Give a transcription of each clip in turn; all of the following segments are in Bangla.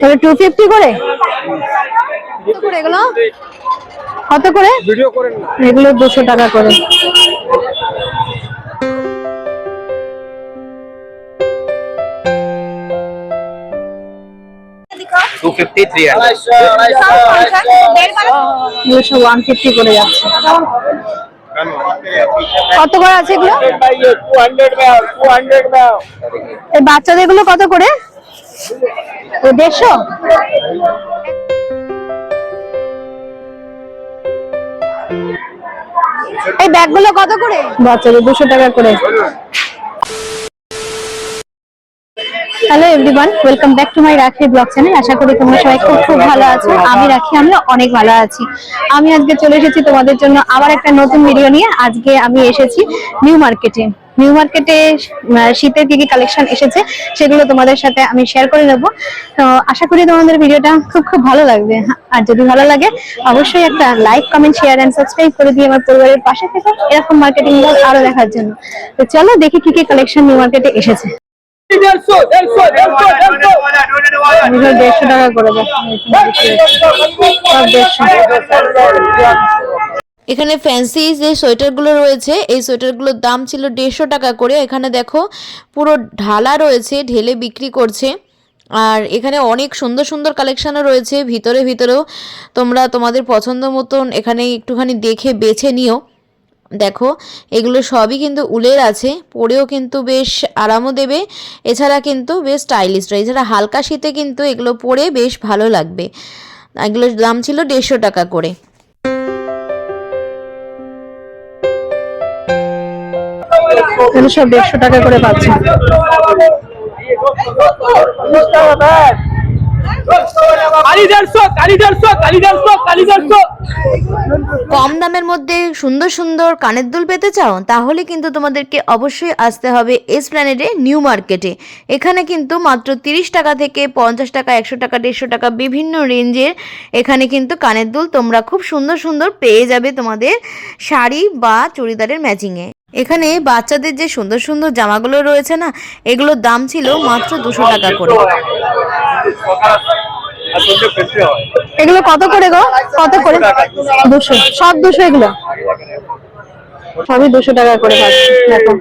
তাহলে 250 করে কত করে এগুলো? কত করে ভিডিও করেন না, এগুলো 200 টাকা করে। এগুলো 150 করে যাচ্ছে। কত করে আছে এগুলো? এই বাচ্চাদের গুলো কত করে? 150। এই ব্যাগগুলো কত করে? বাচ্চাদের 200 টাকা করে। Hello everyone, welcome back to my রাখি ব্লগ চ্যানেল। আশা করি তোমরা সবাই খুব ভালো আছো। আমি রাখি, আমি অনেক ভালো আছি। আমি আজকে চলে এসেছি তোমাদের জন্য আবার একটা নতুন ভিডিও নিয়ে। আজকে আমি এসেছি নিউ মার্কেটে। নিউ মার্কেটে শীতের কি কি কালেকশন এসেছে সেগুলো তোমাদের সাথে আমি শেয়ার করে নেবো। তো আশা করি তোমাদের ভিডিওটা খুব ভালো লাগবে। আর যদি ভালো লাগে অবশ্যই একটা like, comment, share and subscribe করে দিয়ে আমার পরিবারের পাশে থেকো এরকম মার্কেটিং ব্লগ আরো দেখার জন্য। তো চলো দেখি কি কি কালেকশন নিউ মার্কেটে এসেছে। 150 টাকা করে। এখানে ফ্যান্সি যে সোয়েটারগুলো রয়েছে এই সোয়েটারগুলোর দাম ছিল 150 টাকা করে। এখানে দেখো পুরো ঢালা রয়েছে, ঢেলে বিক্রি করছে। আর এখানে অনেক সুন্দর সুন্দর কালেকশনও রয়েছে। ভিতরেও তোমরা তোমাদের পছন্দ মতন এখানে একটুখানি দেখে বেছে নিও। দেখো এগুলো সবই কিন্তু উলের আছে, পরেও কিন্তু বেশ আরামও দেবে। এছাড়া কিন্তু বেশ স্টাইলিশ রয়েছে। এছাড়া হালকা শীতে কিন্তু এগুলো পরে বেশ ভালো লাগবে। এগুলোর দাম ছিল 150 টাকা করে। সব 150 টাকা করে পাচ্ছি। কম দামের মধ্যে সুন্দর সুন্দর কানের দুল পেতে চাও তাহলে কিন্তু তোমাদেরকে অবশ্যই আসতে হবে এসপ্ল্যানেডে নিউ মার্কেটে। এখানে কিন্তু মাত্র 30 টাকা থেকে 50 টাকা, 100 টাকা, 150 টাকা বিভিন্ন রেঞ্জের এখানে কিন্তু কানের দুল তোমরা খুব সুন্দর সুন্দর পেয়ে যাবে তোমাদের শাড়ি বা চুড়িদারের ম্যাচিংয়ে। এখানে বাচ্চাদের যে সুন্দর সুন্দর জামাগুলো রয়েছে না, এগুলোর দাম ছিল মাত্র 200 টাকা করে। এগুলো কত করে গো? কত করে? 200। সব 200? এগুলো সবই 200 টাকা করে পাচ্ছি। দেখো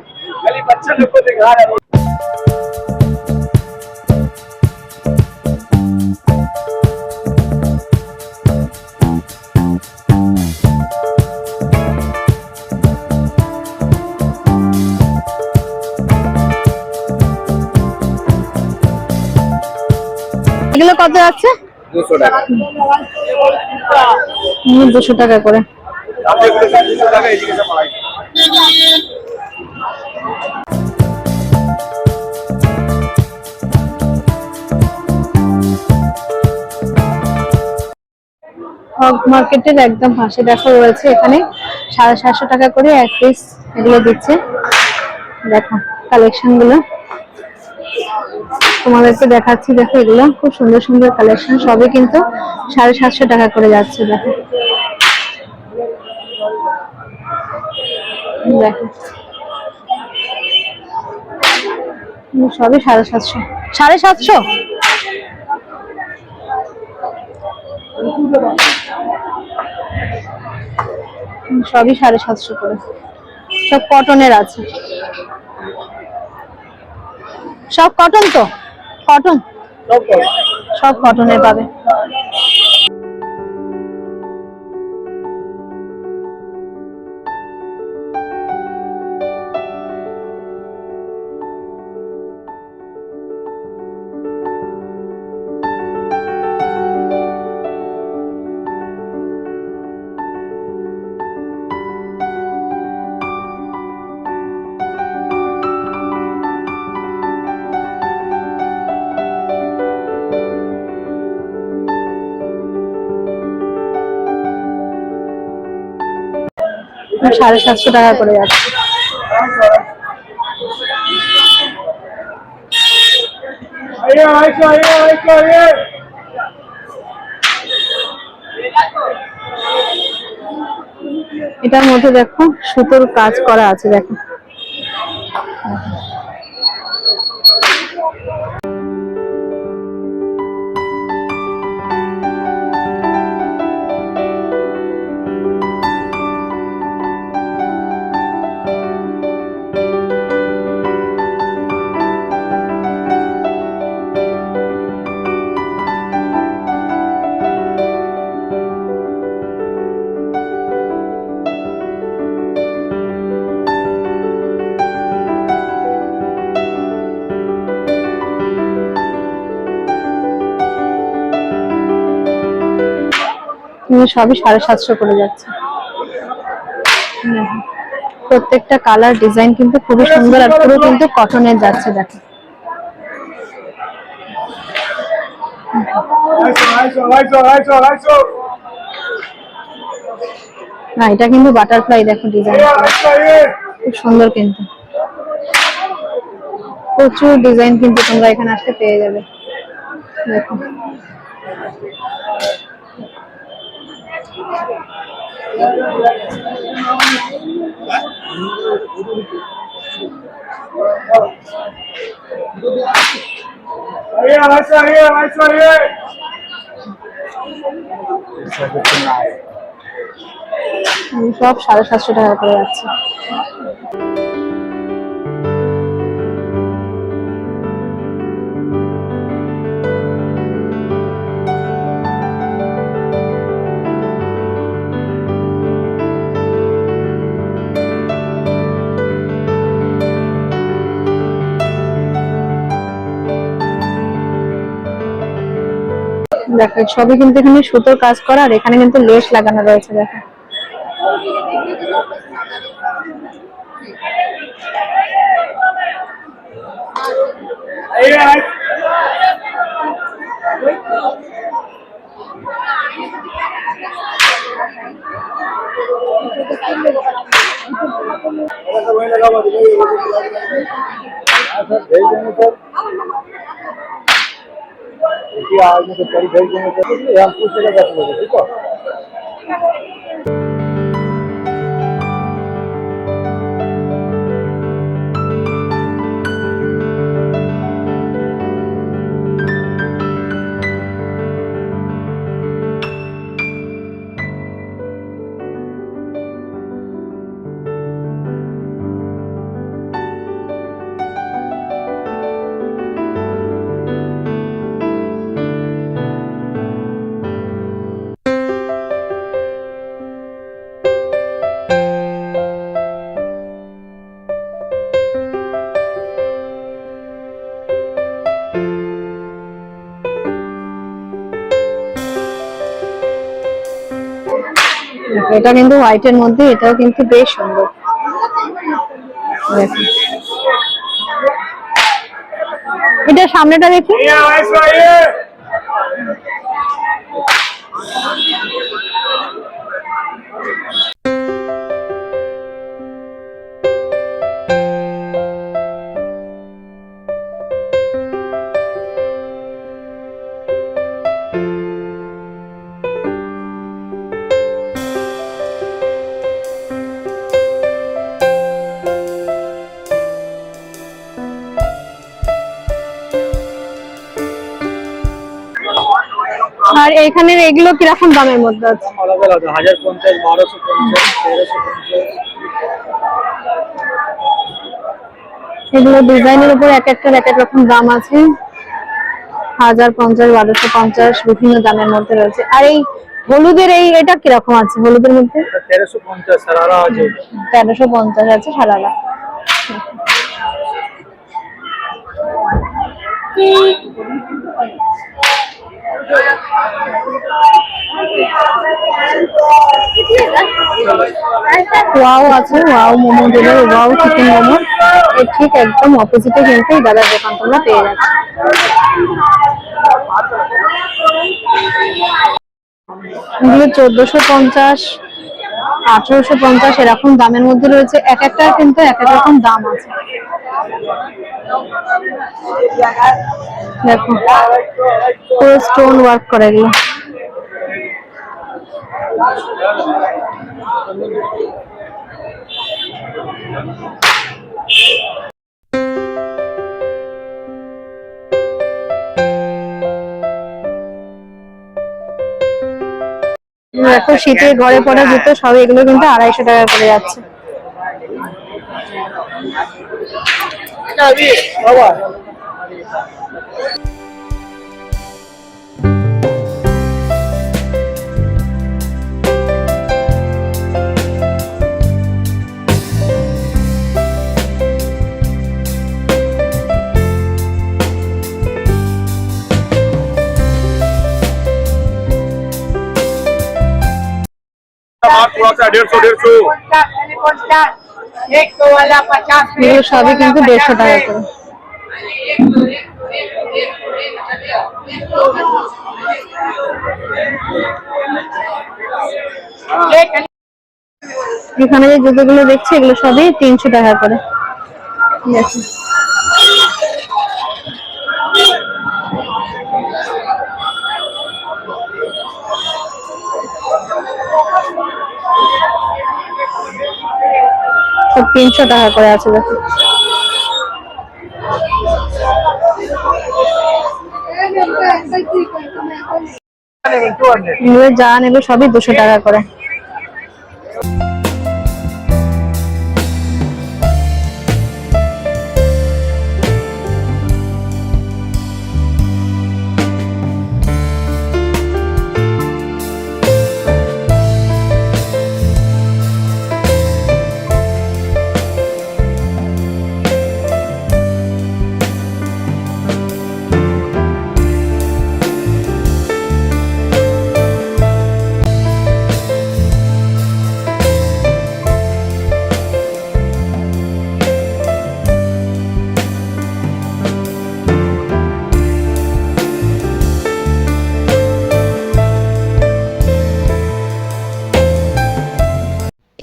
এগুলো কত আছে? 200 টাকা। 200 টাকা করে। মার্কেটের একদম পাশে দেখো রয়েছে এখানে 750 টাকা করে এক পিস এগুলো দিচ্ছে। দেখো কালেকশন গুলো তোমাদেরকে দেখাচ্ছি। দেখো এগুলো খুব সুন্দর সুন্দর কালেকশন, সবই কিন্তু 750 টাকা করে যাচ্ছে। দেখো দেখো সবই 750। 750 সবই 750 করে। সব কটনের আছে, সব কটন। তো কটন, সব কটনের পাবে। সাড়ে 700 টাকা করে যাচ্ছে। এটার মধ্যে দেখো সুতোর কাজ করা আছে। দেখো সবই 750 করে যাচ্ছে। প্রত্যেকটা কালার ডিজাইন কিন্তু খুবই সুন্দর আর পুরো কিন্তু কটনের যাচ্ছে। দেখো না, এটা কিন্তু বাটারফ্লাই, দেখো ডিজাইন খুব সুন্দর, কিন্তু প্রচুর ডিজাইন কিন্তু তোমরা এখানে আসতে পেয়ে যাবে। দেখো সব 750 টাকা করে যাচ্ছে। দেখো সবই কিন্তু এখানে সুতোর কাজ করা, আর এখানে কিন্তু লেস লাগানো রয়েছে। দেখো এটা কিন্তু হোয়াইটের মধ্যে, এটাও কিন্তু বেশ সুন্দর। দেখো এটা সামনেটা দেখি, আর এখানে এগুলো কিরকম দামের মধ্যে আছে? আলাদা আলাদা 1050, 1250, 1350। এগুলো ডিজাইনের উপর এক একটার এক এক রকম দাম আছে। 1050, 1250 বিভিন্ন দামের মধ্যে রয়েছে। আর এই হলুদের এটা কিরকম আছে? হলুদের মধ্যে 1350 সারারা আছে। 1350 আছে সারারা। ওয়াও আছে, ওয়াও মোমো দেবে, ওয়াও চিকেন মোমো। এর ঠিক একদম অপোজিটে কিন্তু এই দাদার দোকান তোমরা পেয়ে যাচ্ছ। এগুলো 1450, 1850 এরকম দামের মধ্যে রয়েছে। এক একটা কিন্তু এক এক রকম দাম আছে। দেখো পুরো স্টোন ওয়ার্ক করা এগুলো। দেখো শীতে ঘরে পড়া জুতো সব এগুলো কিন্তু 250 টাকা করে যাচ্ছে। এগুলো সবই কিন্তু 150 টাকা করে। এখানে যে জুতোগুলো দেখছি এগুলো সবই 300 টাকা করে। ঠিক আছে, সব 300 টাকা করে আছে দেখো। এগুলো যা নেবে সবই 200 টাকা করে।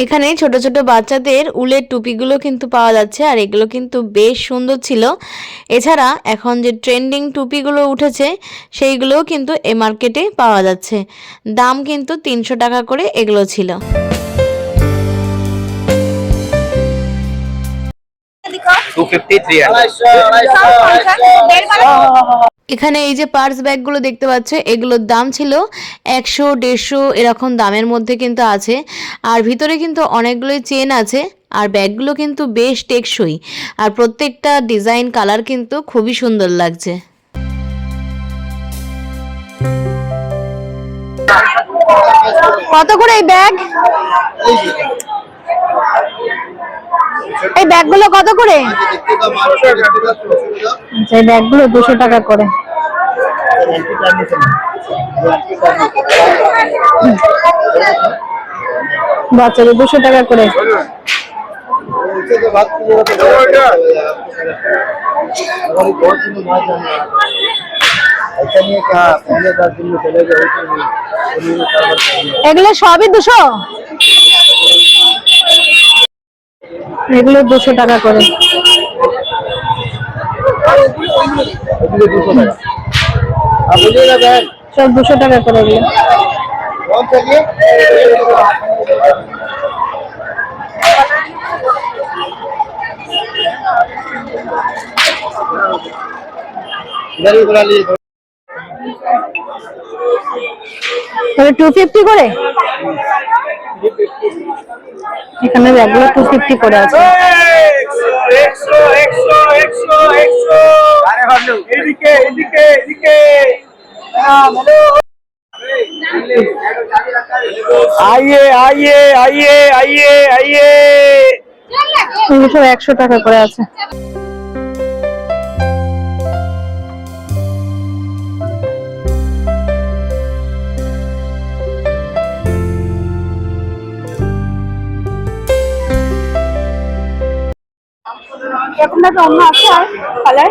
এখানে ছোট ছোট বাচ্চাদের উলের টুপিগুলো কিন্তু পাওয়া যাচ্ছে, আর এগুলো কিন্তু বেশ সুন্দর ছিল। এছাড়া এখন যে ট্রেন্ডিং টুপিগুলো উঠেছে সেইগুলোও কিন্তু এই মার্কেটে পাওয়া যাচ্ছে। দাম কিন্তু 300 টাকা করে এগুলো ছিল। এখানে এই যে পার্স ব্যাগগুলো দেখতে পাচ্ছ, এগুলোর দাম ছিল 100, 150 এরকম দামের মধ্যে কিন্তু আছে। আর ভিতরে কিন্তু অনেকগুলোই চেন আছে, আর ব্যাগগুলো কিন্তু বেশ টেকসই, আর প্রত্যেকটা ডিজাইন কালার কিন্তু খুবই সুন্দর লাগছে। কত করে এই ব্যাগ? এই ব্যাগগুলো কত করে? এই ব্যাগগুলো 200 টাকা করে। বাচ্চাদের 200 টাকা করে। এগুলো সবই 200, এগুলো 200 টাকা করে। সব 200 টাকা করে এগুলো। তাহলে 250 করে। এখানে ব্যাগগুলো 250 করে আছে। आइए आइए आइए आइए आइए। 100 টাকা করে আছে। এরকম না অন্য আছে আর কালার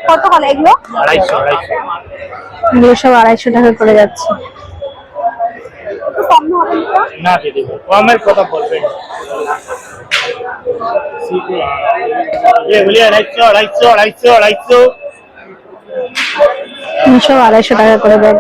কত কালার এগুলো? 250 এগুলো সব 250 টাকা করে যাচ্ছে। কম হবে না দিদি, কমের কথা বলবেন। ये बोलिए 250 250 250 250। 250 টাকা করে ব্যাগ।